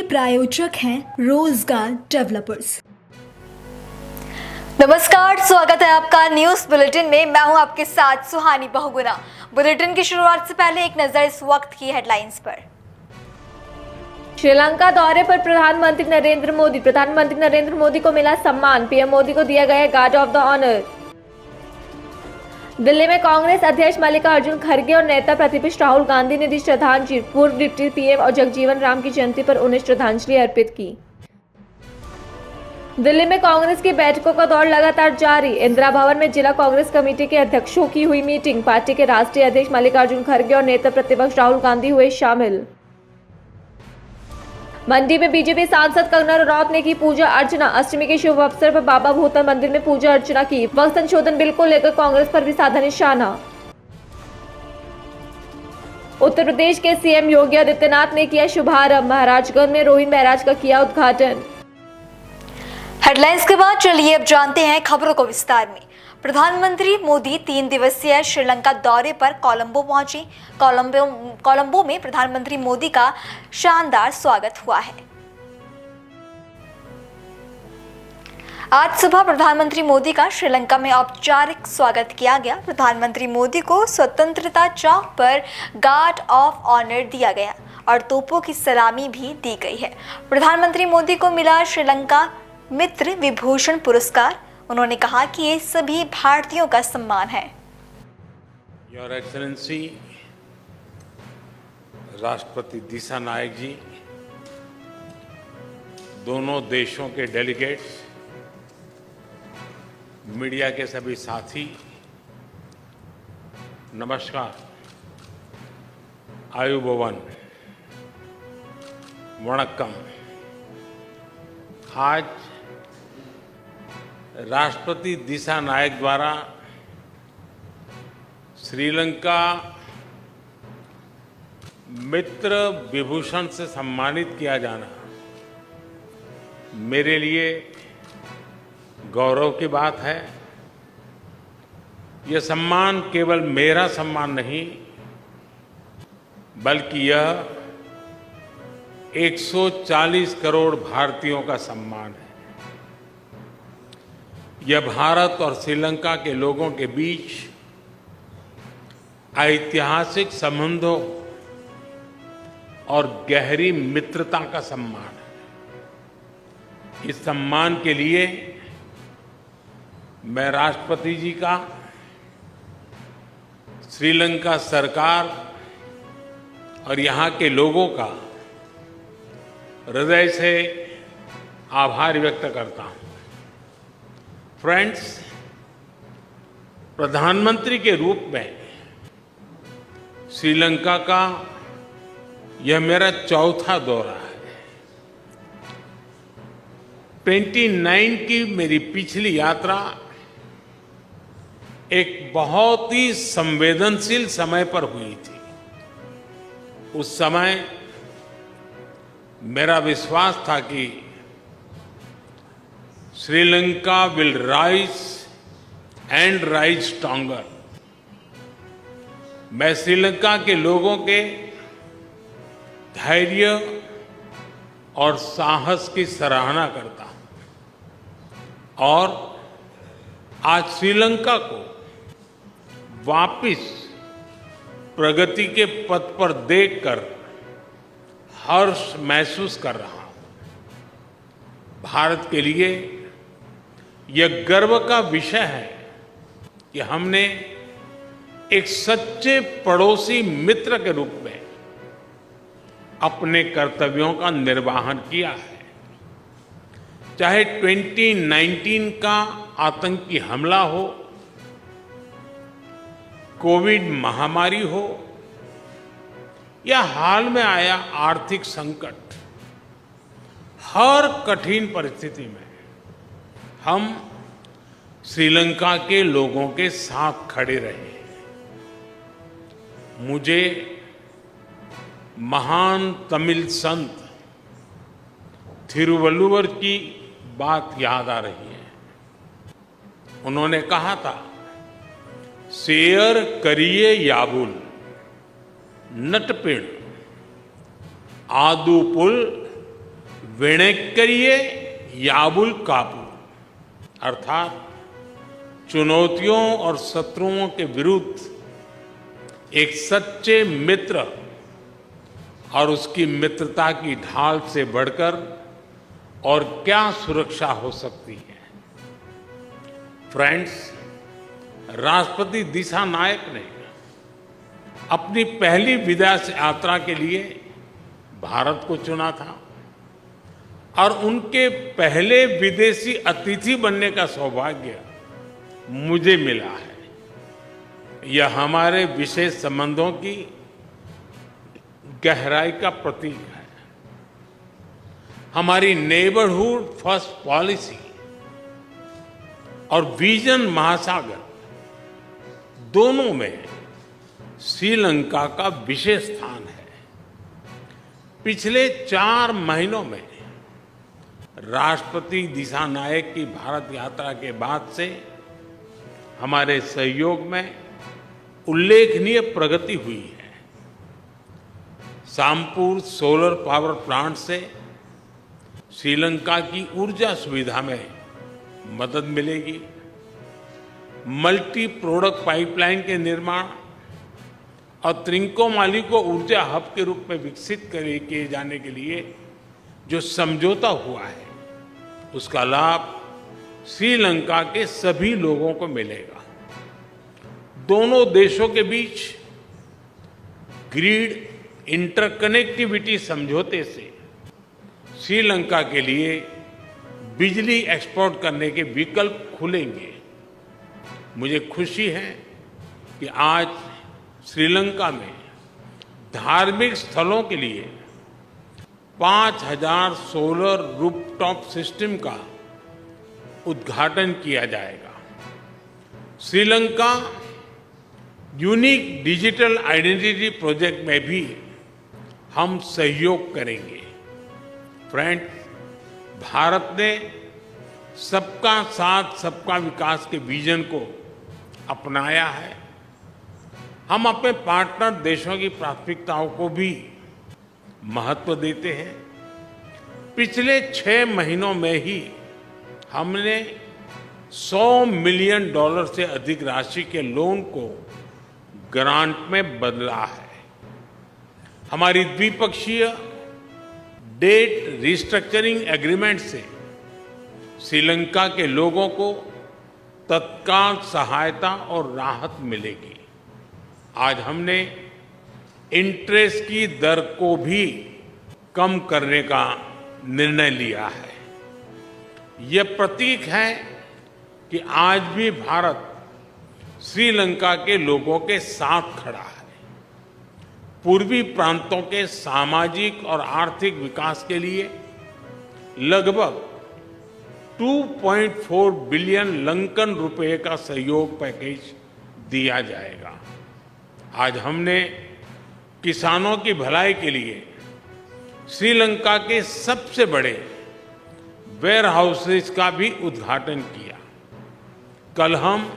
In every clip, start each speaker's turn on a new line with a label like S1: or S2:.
S1: प्रायोजक हैं रोजगार डेवलपर्स।
S2: नमस्कार, स्वागत है आपका न्यूज बुलेटिन में। मैं हूं आपके साथ सुहानी बहुगुना। बुलेटिन की शुरुआत से पहले एक नजर इस वक्त की हेडलाइंस पर। श्रीलंका दौरे पर प्रधानमंत्री नरेंद्र मोदी को मिला सम्मान। पीएम मोदी को दिया गया guard of the honour. Delhi में कांग्रेस अध्यक्ष मल्लिकार्जुन खड़गे और नेता प्रतिपक्ष राहुल गांधी ने दी श्रद्धांजलि। पूर्व डिप्टी पीएम और जगजीवन राम की जयंती पर उन्हें श्रद्धांजलि अर्पित की। दिल्ली में कांग्रेस की बैठकों का दौर लगातार जारी। इंदिरा भवन में जिला कांग्रेस कमेटी के अध्यक्षों की हुई मीटिंग। पार्टी के राष्ट्रीय अध्यक्ष मल्लिकार्जुन खड़गे और नेता प्रतिपक्ष राहुल गांधी हुए शामिल। मंडी में बीजेपी सांसद कंगना रनौत ने की पूजा अर्चना। अष्टमी के शुभ अवसर पर बाबा भूतनाथ मंदिर में पूजा अर्चना की। वक्त संशोधन बिल को लेकर कांग्रेस पर भी साधा निशाना। उत्तर प्रदेश के सीएम योगी आदित्यनाथ ने किया शुभारंभ। महाराजगंज में रोहिन बैराज का किया उद्घाटन। हेडलाइंस के बाद चलिए अब जानते हैं खबरों को विस्तार में। प्रधानमंत्री मोदी 3 दिवसीय श्रीलंका दौरे पर कोलंबो पहुंचे। कोलंबो में प्रधानमंत्री मोदी का शानदार स्वागत हुआ है। आज सुबह प्रधानमंत्री मोदी का श्रीलंका में औपचारिक स्वागत किया गया। प्रधानमंत्री मोदी को स्वतंत्रता चौक पर गार्ड ऑफ ऑनर दिया गया और तोपों की सलामी भी दी गई है। प्रधानमंत्री मोदी को मिला श्रीलंका मित्र विभूषण पुरस्कार। उन्होंने कहा कि ये सभी भारतीयों का सम्मान है।
S3: योर एक्सेलेंसी राष्ट्रपति दिसानायक जी, दोनों देशों के डेलीगेट्स, मीडिया के सभी साथी, नमस्कार, आयुबोवन, वणक्कम। आज राष्ट्रपति दिसानायक द्वारा श्रीलंका मित्र विभूषण से सम्मानित किया जाना मेरे लिए गौरव की बात है। यह सम्मान केवल मेरा सम्मान नहीं, बल्कि यह 140 करोड़ भारतीयों का सम्मान है। यह भारत और श्रीलंका के लोगों के बीच ऐतिहासिक संबंधों और गहरी मित्रता का सम्मान है। इस सम्मान के लिए मैं राष्ट्रपति जी का, श्रीलंका सरकार और यहाँ के लोगों का हृदय से आभार व्यक्त करता हूँ। फ्रेंड्स, प्रधानमंत्री के रूप में श्रीलंका का यह मेरा चौथा दौरा है। 29 की मेरी पिछली यात्रा एक बहुत ही संवेदनशील समय पर हुई थी। उस समय मेरा विश्वास था कि Sri Lanka will rise and rise stronger. मैं श्रीलंका के लोगों के धैर्य और साहस की सराहना करता हूं और आज श्रीलंका को वापस प्रगति के पथ पर देखकर हर्ष महसूस कर रहा हूं। भारत के लिए यह गर्व का विषय है कि हमने एक सच्चे पड़ोसी मित्र के रूप में अपने कर्तव्यों का निर्वहन किया है। चाहे 2019 का आतंकी हमला हो, कोविड महामारी हो या हाल में आया आर्थिक संकट, हर कठिन परिस्थिति में हम श्रीलंका के लोगों के साथ खड़े रहे। मुझे महान तमिल संत थिरुवल्लुवर की बात याद आ रही है। उन्होंने कहा था, शेयर करिए याबुल नटपिण आदुपुल वेणेक्करिये याबुल कापू अर्थात चुनौतियों और शत्रुओं के विरुद्ध एक सच्चे मित्र और उसकी मित्रता की ढाल से बढ़कर और क्या सुरक्षा हो सकती है। फ्रेंड्स, राष्ट्रपति दिशा नायक ने अपनी पहली विदेश यात्रा के लिए भारत को चुना था और उनके पहले विदेशी अतिथि बनने का सौभाग्य मुझे मिला है। यह हमारे विशेष संबंधों की गहराई का प्रतीक है। हमारी नेबरहुड फर्स्ट पॉलिसी और विजन महासागर दोनों में श्रीलंका का विशेष स्थान है। पिछले 4 महीनों में राष्ट्रपति दिशा नायक की भारत यात्रा के बाद से हमारे सहयोग में उल्लेखनीय प्रगति हुई है। सामपुर सोलर पावर प्लांट से श्रीलंका की ऊर्जा सुविधा में मदद मिलेगी। मल्टी प्रोडक्ट पाइपलाइन के निर्माण और त्रिंकोमाली को ऊर्जा हब के रूप में विकसित किए जाने के लिए जो समझौता हुआ है, उसका लाभ श्रीलंका के सभी लोगों को मिलेगा। दोनों देशों के बीच ग्रिड इंटरकनेक्टिविटी समझौते से श्रीलंका के लिए बिजली एक्सपोर्ट करने के विकल्प खुलेंगे। मुझे खुशी है कि आज श्रीलंका में धार्मिक स्थलों के लिए 5000 सोलर रूफटॉप सिस्टम का उद्घाटन किया जाएगा। Sri Lanka unique digital identity project में भी हम सहयोग करेंगे। फ्रेंड्स, भारत ने सबका साथ सबका विकास के विजन को अपनाया है। हम अपने पार्टनर देशों की प्राथमिकताओं को भी महत्व देते हैं। पिछले 6 महीनों में ही हमने $100 मिलियन से अधिक राशि के लोन को ग्रांट में बदला है। हमारी द्विपक्षीय डेट रिस्ट्रक्चरिंग एग्रीमेंट से श्रीलंका के लोगों को तत्काल सहायता और राहत मिलेगी। आज हमने इंटरेस्ट की दर को भी कम करने का निर्णय लिया है। यह प्रतीक है कि आज भी भारत श्रीलंका के लोगों के साथ खड़ा है। पूर्वी प्रांतों के सामाजिक और आर्थिक विकास के लिए लगभग 2.4 बिलियन लंकन रुपए का सहयोग पैकेज दिया जाएगा। आज हमने किसानों की भलाई के लिए श्रीलंका के सबसे बड़े वेयर हाउसेज का भी उद्घाटन किया। कल हम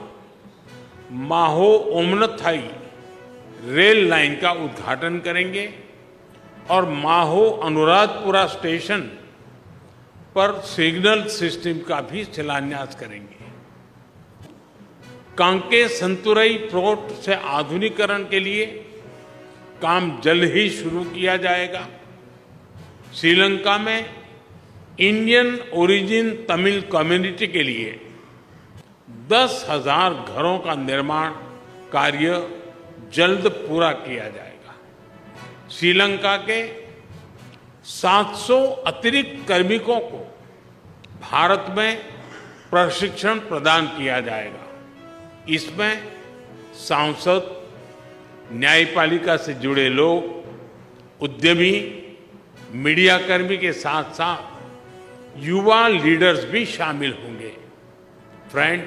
S3: माहो ओमनथाई रेल लाइन का उद्घाटन करेंगे और माहो अनुराधपुरा स्टेशन पर सिग्नल सिस्टम का भी शिलान्यास करेंगे। कांके संतुरई पोर्ट से आधुनिकीकरण के लिए काम जल्द ही शुरू किया जाएगा। श्रीलंका में इंडियन ओरिजिन तमिल कम्युनिटी के लिए 10,000 घरों का निर्माण कार्य जल्द पूरा किया जाएगा। श्रीलंका के 700 अतिरिक्त कार्मिकों को भारत में प्रशिक्षण प्रदान किया जाएगा। इसमें सांसद, न्यायपालिका से जुड़े लोग, उद्यमी, मीडिया कर्मी के साथ साथ युवा लीडर्स भी शामिल होंगे। फ्रेंड,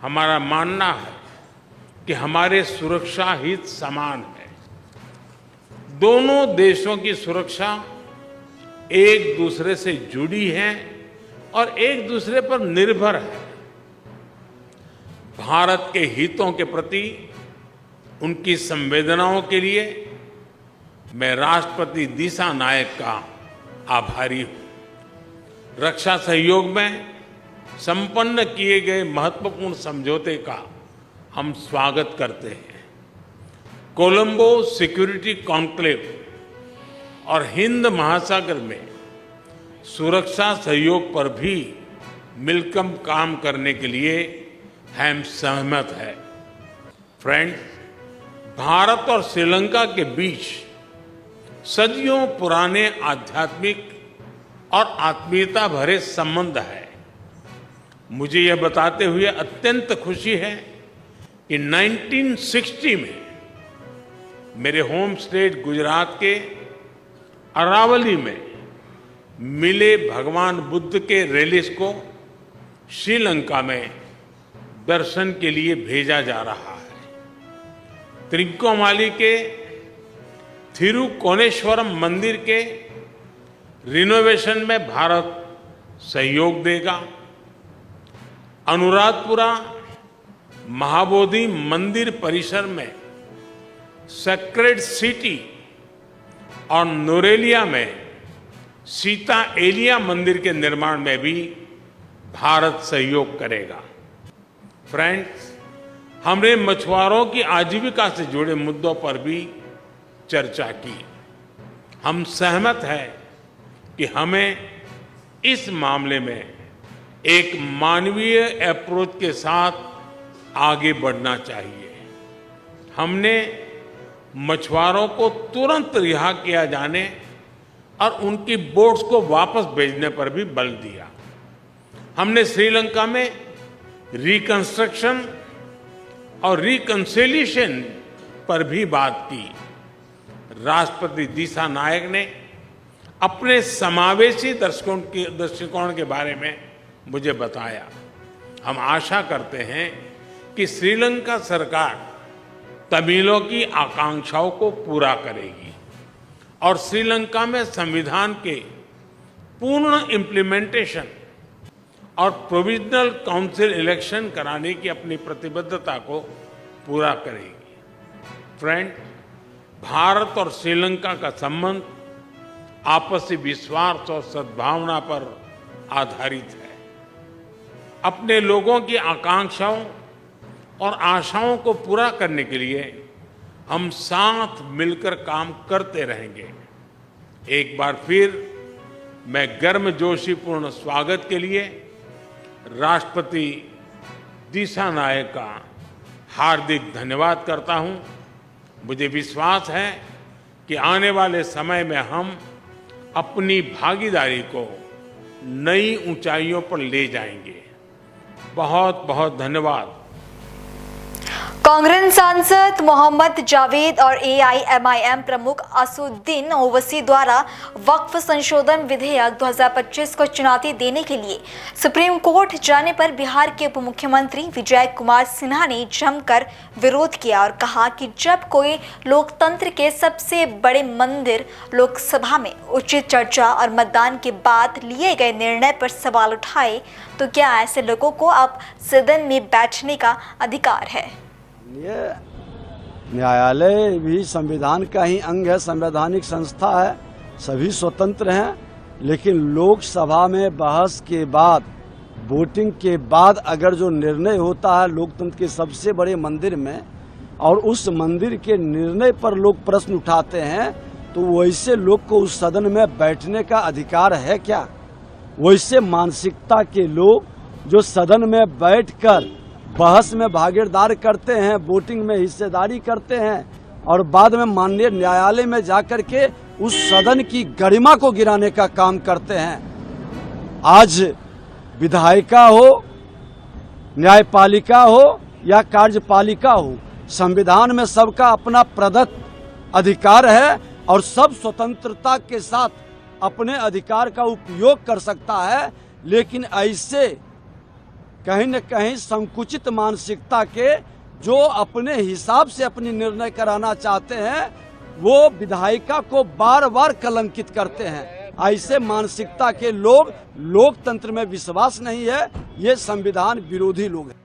S3: हमारा मानना है कि हमारे सुरक्षा हित समान है। दोनों देशों की सुरक्षा एक दूसरे से जुड़ी है और एक दूसरे पर निर्भर है। भारत के हितों के प्रति उनकी संवेदनाओं के लिए मैं राष्ट्रपति दिशा नायक का आभारी हूं। रक्षा सहयोग में संपन्न किए गए महत्वपूर्ण समझौते का हम स्वागत करते हैं। कोलंबो सिक्योरिटी कॉन्क्लेव और हिंद महासागर में सुरक्षा सहयोग पर भी मिलकर काम करने के लिए हम सहमत हैं। फ्रेंड्स, भारत और श्रीलंका के बीच सदियों पुराने आध्यात्मिक और आत्मीयता भरे संबंध है। मुझे यह बताते हुए अत्यंत खुशी है कि 1960 में मेरे होम स्टेट गुजरात के अरावली में मिले भगवान बुद्ध के रेलिस को श्रीलंका में दर्शन के लिए भेजा जा रहा है। त्रिकोमाली के थिरुकोनेश्वरम मंदिर के रिनोवेशन में भारत सहयोग देगा। अनुराधपुरा महाबोधि मंदिर परिसर में सेक्रेड सिटी और नोरेलिया में सीता एलिया मंदिर के निर्माण में भी भारत सहयोग करेगा। फ्रेंड्स, हमने मछुआरों की आजीविका से जुड़े मुद्दों पर भी चर्चा की। हम सहमत हैं कि हमें इस मामले में एक मानवीय अप्रोच के साथ आगे बढ़ना चाहिए। हमने मछुआरों को तुरंत रिहा किया जाने और उनकी बोट्स को वापस भेजने पर भी बल दिया। हमने श्रीलंका में रिकंस्ट्रक्शन और रिकंसिलिएशन पर भी बात की। राष्ट्रपति दिशा नायक ने अपने समावेशी दृष्टिकोण के बारे में मुझे बताया। हम आशा करते हैं कि श्रीलंका सरकार तमिलों की आकांक्षाओं को पूरा करेगी और श्रीलंका में संविधान के पूर्ण इम्प्लीमेंटेशन और प्रोविजनल काउंसिल इलेक्शन कराने की अपनी प्रतिबद्धता को पूरा करेगी। फ्रेंड, भारत और श्रीलंका का संबंध आपसी विश्वास और सद्भावना पर आधारित है। अपने लोगों की आकांक्षाओं और आशाओं को पूरा करने के लिए हम साथ मिलकर काम करते रहेंगे। एक बार फिर मैं गर्मजोशीपूर्ण स्वागत के लिए राष्ट्रपति दिशा नायक का हार्दिक धन्यवाद करता हूं। मुझे विश्वास है कि आने वाले समय में हम अपनी भागीदारी को नई ऊंचाइयों पर ले जाएंगे। बहुत बहुत धन्यवाद।
S2: कांग्रेस सांसद मोहम्मद जावेद और एआईएमआईएम प्रमुख असुद्दीन ओवैसी द्वारा वक्फ संशोधन विधेयक 2025 को चुनौती देने के लिए सुप्रीम कोर्ट जाने पर बिहार के उप मुख्यमंत्री विजय कुमार सिन्हा ने जमकर विरोध किया और कहा कि जब कोई लोकतंत्र के सबसे बड़े मंदिर लोकसभा में उचित चर्चा और मतदान के बाद लिए गए निर्णय पर सवाल उठाए तो क्या ऐसे लोगों को अब सदन में बैठने का अधिकार है?
S4: ये न्यायालय भी संविधान का ही अंग है, संवैधानिक संस्था है, सभी स्वतंत्र हैं। लेकिन लोकसभा में बहस के बाद, वोटिंग के बाद अगर जो निर्णय होता है लोकतंत्र के सबसे बड़े मंदिर में और उस मंदिर के निर्णय पर लोग प्रश्न उठाते हैं तो वैसे लोग को उस सदन में बैठने का अधिकार है क्या? वैसे मानसिकता के लोग जो सदन में बैठकर बहस में भागीदार करते हैं, वोटिंग में हिस्सेदारी करते हैं और बाद में माननीय न्यायालय में जाकर के उस सदन की गरिमा को गिराने का काम करते हैं। आज विधायिका हो, न्यायपालिका हो या कार्यपालिका हो, संविधान में सबका अपना प्रदत्त अधिकार है और सब स्वतंत्रता के साथ अपने अधिकार का उपयोग कर सकता है। लेकिन ऐसे कहीं न कहीं संकुचित मानसिकता के जो अपने हिसाब से अपनी निर्णय कराना चाहते हैं वो विधायिका को बार बार कलंकित करते हैं। ऐसे मानसिकता के लोग लोकतंत्र में विश्वास नहीं है, ये संविधान विरोधी लोग हैं।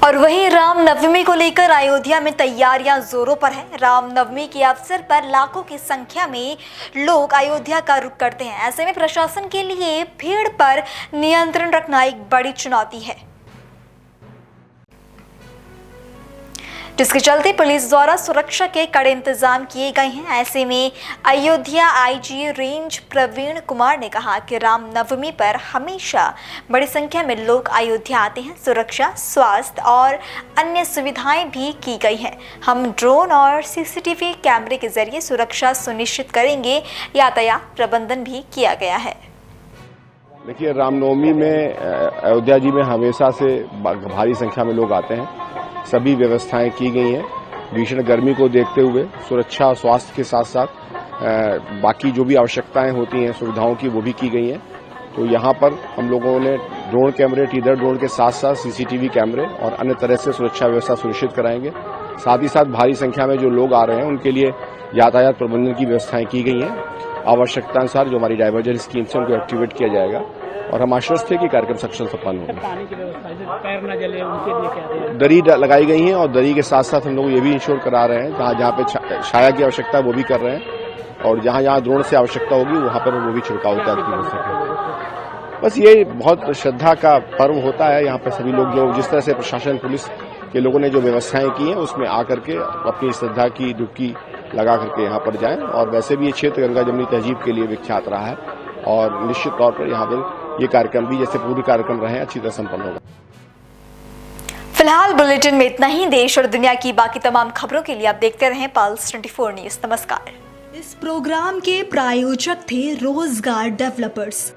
S2: और वहीं रामनवमी को लेकर अयोध्या में तैयारियां जोरों पर हैं। रामनवमी के अवसर पर लाखों की संख्या में लोग अयोध्या का रुख करते हैं। ऐसे में प्रशासन के लिए भीड़ पर नियंत्रण रखना एक बड़ी चुनौती है, जिसके चलते पुलिस द्वारा सुरक्षा के कड़े इंतजाम किए गए हैं। ऐसे में अयोध्या आईजी रेंज प्रवीण कुमार ने कहा कि रामनवमी पर हमेशा बड़ी संख्या में लोग अयोध्या आते हैं। सुरक्षा, स्वास्थ्य और अन्य सुविधाएं भी की गई हैं। हम ड्रोन और सीसीटीवी कैमरे के जरिए सुरक्षा सुनिश्चित करेंगे। यातायात प्रबंधन भी किया गया है।
S5: देखिए, रामनवमी में अयोध्या जी में हमेशा से भारी संख्या में लोग आते हैं। सभी व्यवस्थाएं की गई हैं। भीषण गर्मी को देखते हुए सुरक्षा और स्वास्थ्य के साथ साथ बाकी जो भी आवश्यकताएं होती हैं सुविधाओं की, वो भी की गई हैं। तो यहाँ पर हम लोगों ने ड्रोन कैमरे, टीडर ड्रोन के साथ साथ सीसीटीवी कैमरे और अन्य तरह से सुरक्षा व्यवस्था सुनिश्चित कराएंगे। साथ ही साथ भारी संख्या में जो लोग आ रहे हैं उनके लिए यातायात प्रबंधन की व्यवस्थाएं की गई हैं। आवश्यकतानुसार जो हमारी डाइवर्जन स्कीम्स हैं उनको एक्टिवेट किया जाएगा और हम आश्वस्त हैं कि कार्यक्रम सफल संपन्न होगा।
S6: पानी की व्यवस्था, पैर न जले उनके लिए क्या है?
S5: दरी लगाई गई है और दरी के साथ साथ हम लोग ये भी इंश्योर करा रहे हैं जहाँ पे छाया की आवश्यकता है वो भी कर रहे हैं और जहाँ ड्रोन से आवश्यकता होगी वहाँ पर वो भी छिड़काव का हो सके। बस ये बहुत श्रद्धा का पर्व होता है। यहाँ पर सभी लोग जो जिस तरह से प्रशासन, पुलिस के लोगों ने जो व्यवस्थाएं की हैं उसमें आकर के अपनी श्रद्धा की डुबकी लगा करके यहाँ पर जाएं। और वैसे भी ये क्षेत्र गंगा जमुनी तहजीब के लिए विख्यात रहा है और निश्चित तौर पर यहाँ पर ये कार्यक्रम भी जैसे पूरे कार्यक्रम रहे अच्छी तरह संपन्न होगा।
S2: फिलहाल बुलेटिन में इतना ही। देश और दुनिया की बाकी तमाम खबरों के लिए आप देखते रहें पल्स 24 न्यूज। नमस्कार।
S1: इस प्रोग्राम के प्रायोजक थे रोजगार डेवलपर्स।